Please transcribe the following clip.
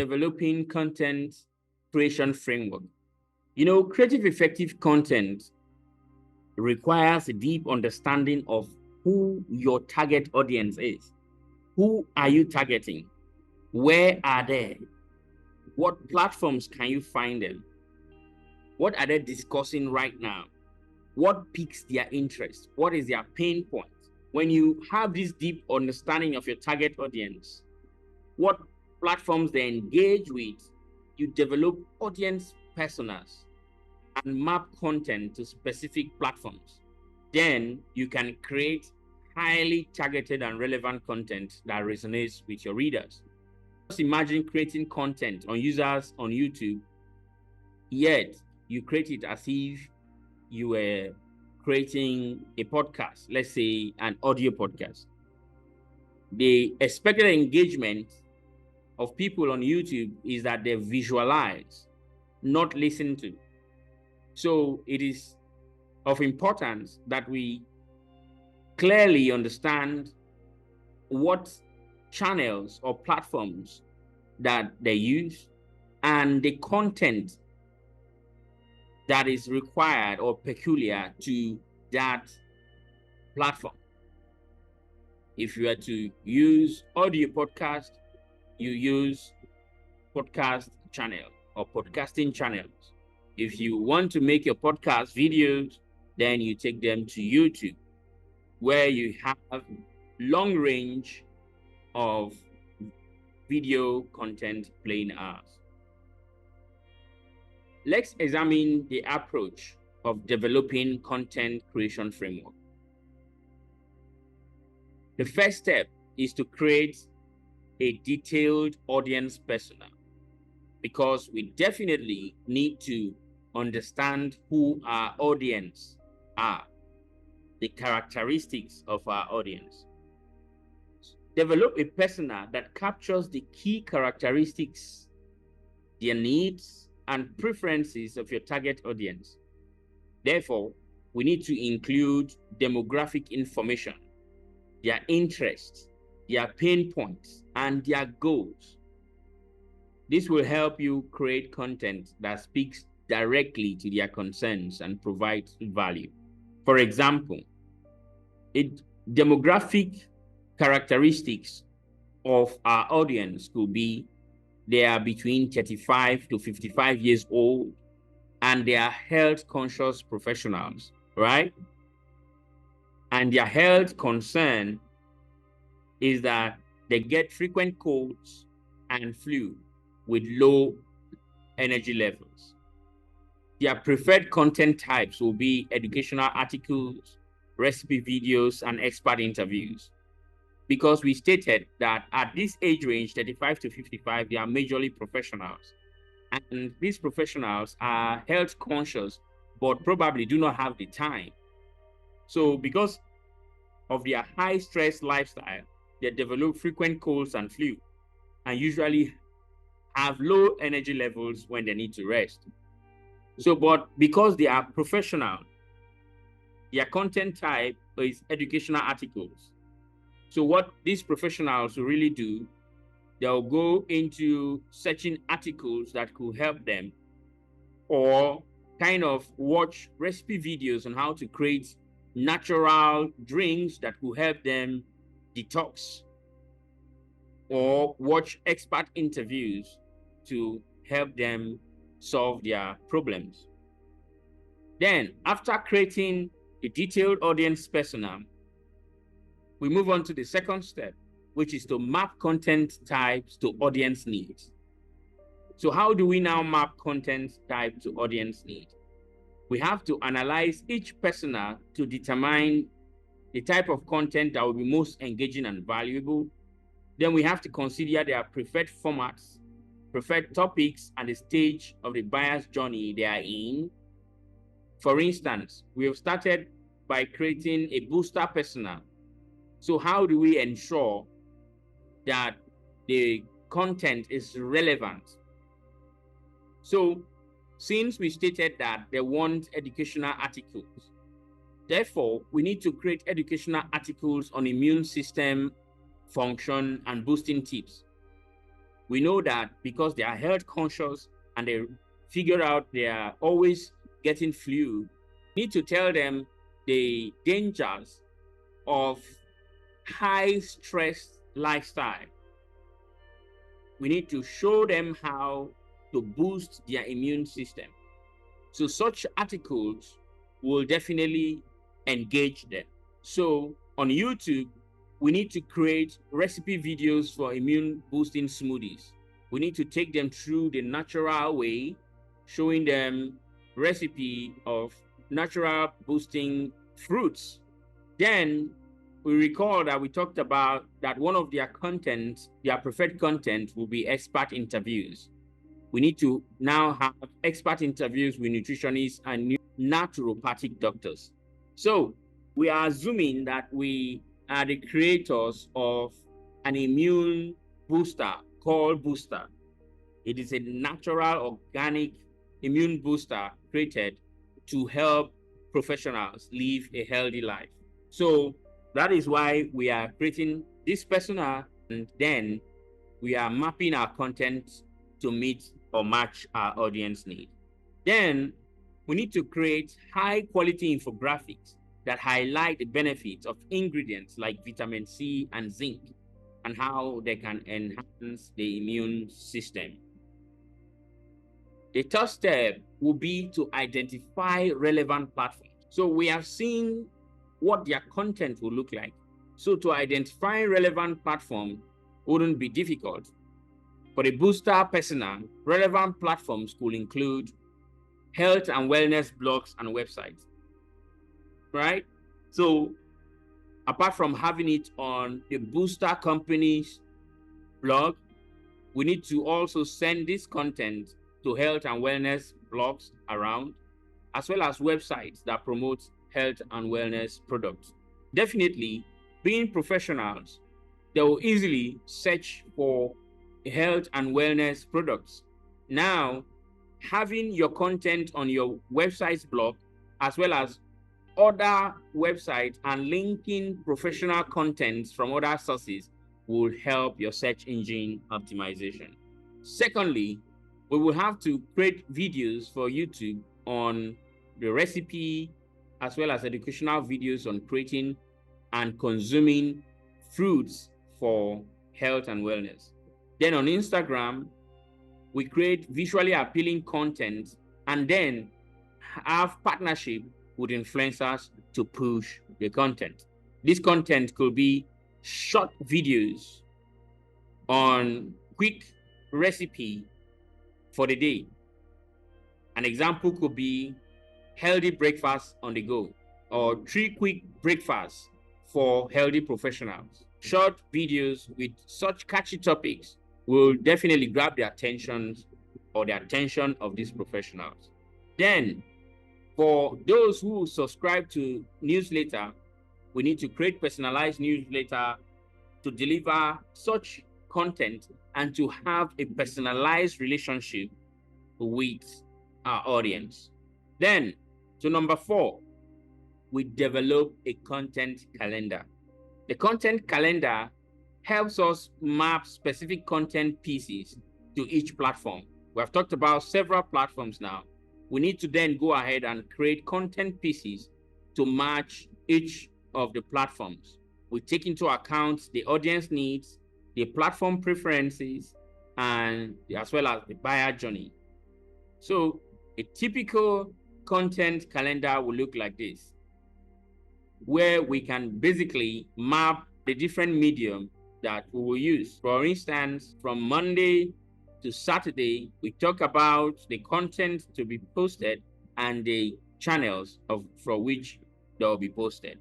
developing content creation framework. Creative effective content requires a deep understanding of who your target audience is. Who are you targeting? Where are they? What platforms can you find them? What are they discussing right now? What piques their interest? What is their pain point? When you have this deep understanding of your target audience, what platforms they engage with, you develop audience personas and map content to specific platforms. Then you can create highly targeted and relevant content that resonates with your readers. Just imagine creating content on users on YouTube, yet you create it as if you were creating a podcast, let's say an audio podcast. The expected engagement of people on YouTube is that they visualize, not listen to. So it is of importance that we clearly understand what channels or platforms that they use and the content that is required or peculiar to that platform. If you are to use audio podcast, you use podcast channel or podcasting channels. If you want to make your podcast videos, then you take them to YouTube, where you have long range of video content playing hours. Let's examine the approach of developing content creation framework. The first step is to create a detailed audience persona, because we definitely need to understand who our audience are, the characteristics of our audience. Develop a persona that captures the key characteristics, their needs, and preferences of your target audience. Therefore, we need to include demographic information, their interests, their pain points, and their goals. This will help you create content that speaks directly to their concerns and provides value. For example, demographic characteristics of our audience could be they are between 35 to 55 years old and they are health conscious professionals, right? And their health concern is that they get frequent colds and flu with low energy levels. Their preferred content types will be educational articles, recipe videos, and expert interviews. Because we stated that at this age range, 35 to 55, they are majorly professionals. And these professionals are health conscious, but probably do not have the time. So because of their high stress lifestyle, they develop frequent colds and flu, and usually have low energy levels when they need to rest. So, but because they are professional, their content type is educational articles. So what these professionals will really do, they'll go into searching articles that could help them, or kind of watch recipe videos on how to create natural drinks that could help them detox, or watch expert interviews to help them solve their problems. Then, after creating a detailed audience persona, we move on to the second step, which is to map content types to audience needs. So how do we now map content type to audience need? We have to analyze each persona to determine the type of content that will be most engaging and valuable. Then we have to consider their preferred formats, preferred topics, and the stage of the buyer's journey they are in. For instance, we have started by creating a booster persona. So how do we ensure that the content is relevant? So since we stated that they want educational articles, therefore we need to create educational articles on immune system function and boosting tips. We know that because they are health conscious and they figure out they are always getting flu, we need to tell them the dangers of high stress lifestyle. We need to show them how to boost their immune system. So such articles will definitely engage them. So on YouTube, we need to create recipe videos for immune boosting smoothies. We need to take them through the natural way, showing them recipe of natural boosting fruits. Then we recall that we talked about that one of their content, their preferred content, will be expert interviews. We need to now have expert interviews with nutritionists and naturopathic doctors. So we are assuming that we are the creators of an immune booster called Booster. It is a natural, organic immune booster created to help professionals live a healthy life. So that is why we are creating this persona, and then we are mapping our content to meet or match our audience need. Then we need to create high quality infographics that highlight the benefits of ingredients like vitamin C and zinc and how they can enhance the immune system. The third step will be to identify relevant platforms. So we have seen what their content will look like. So to identify relevant platform wouldn't be difficult. For the booster persona, relevant platforms could include health and wellness blogs and websites, right? So apart from having it on the booster company's blog, we need to also send this content to health and wellness blogs around, as well as websites that promote health and wellness products. Definitely, being professionals, they will easily search for health and wellness products. Now, having your content on your website's blog, as well as other websites and linking professional content from other sources will help your search engine optimization. Secondly, we will have to create videos for YouTube on the recipe, as well as educational videos on creating and consuming fruits for health and wellness. Then on Instagram, we create visually appealing content and then have partnership with influencers to push the content. This content could be short videos on quick recipe for the day. An example could be healthy breakfast on the go, or 3 quick breakfasts for healthy professionals. Short videos with such catchy topics will definitely grab the attention of these professionals. Then, for those who subscribe to newsletter, we need to create personalized newsletter to deliver such content and to have a personalized relationship with our audience. Then, to number 4, we develop a content calendar. The content calendar helps us map specific content pieces to each platform. We have talked about several platforms now. We need to then go ahead and create content pieces to match each of the platforms. We take into account the audience needs, the platform preferences, and as well as the buyer journey. So a typical content calendar will look like this, where we can basically map the different medium that we will use. For instance, from Monday to Saturday, we talk about the content to be posted and the channels for which they will be posted.